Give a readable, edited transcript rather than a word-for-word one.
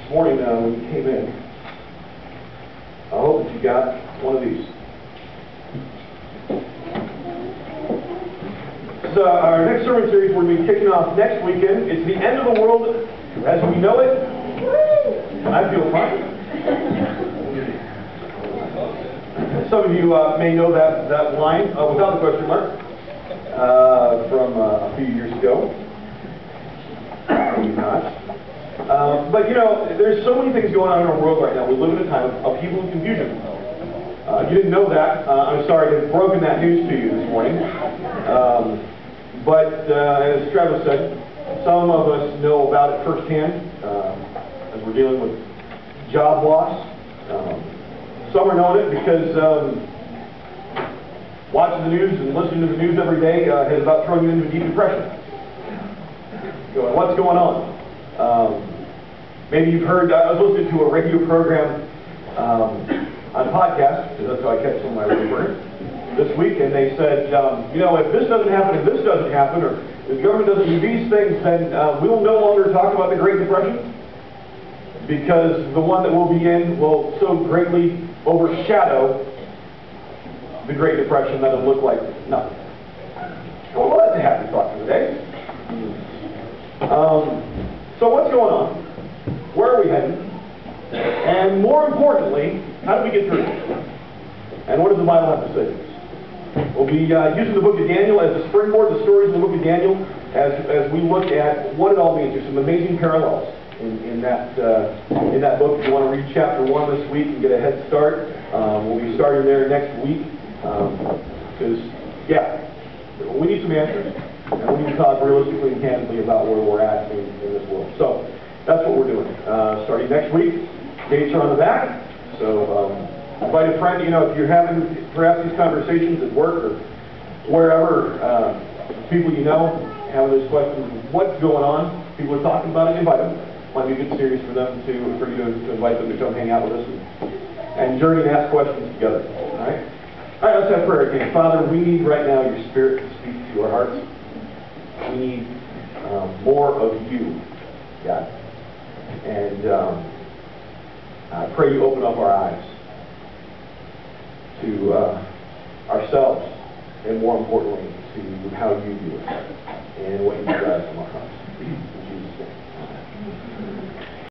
this morning when you came in, I hope that you got one of these. So our next sermon series we're going to be kicking off next weekend. It's the end of the world as we know it. I feel fine. Some of you may know that line without the question mark from a few years ago. Maybe not. But you know, there's so many things going on in our world right now. We live in a time of upheaval and confusion. If you didn't know that, I'm sorry to have broken that news to you this morning. But as Travis said, some of us know about it firsthand as we're dealing with job loss. Some are knowing it because watching the news and listening to the news every day has about thrown you into a deep depression. Going, what's going on? Maybe you've heard, I was listening to a radio program on a podcast, because that's how I catch some of my radio burn, this week, and they said, you know, if this doesn't happen, if this doesn't happen, or if the government doesn't do these things, then we'll no longer talk about the Great Depression, because the one that we'll be in will so greatly overshadow the Great Depression that it'll look like nothing. Well, that's a happy thought for the day. So what's going on? Where are we heading? And more importantly, how do we get through it? And what does the Bible have to say to us? We'll be using the book of Daniel as a springboard, the stories in the book of Daniel, as we look at what it all means. There's some amazing parallels in that book. If you want to read chapter 1 this week and get a head start, we'll be starting there next week. Because, yeah, we need some answers. And we need to talk realistically and candidly about where we're at in this world. So that's what we're doing. Starting next week, dates are on the back. So invite a friend. You know, if you're having perhaps these conversations at work or wherever, people you know having those questions, what's going on? People are talking about it. Invite them. Might be a good series for them for you to invite them to come hang out with us and journey and ask questions together. All right. All right. Let's have prayer again. Father, we need right now your Spirit to speak to our hearts. We need more of you, God. And I pray you open up our eyes to ourselves, and more importantly, to how you do it and what you desire from our hearts. In Jesus' name.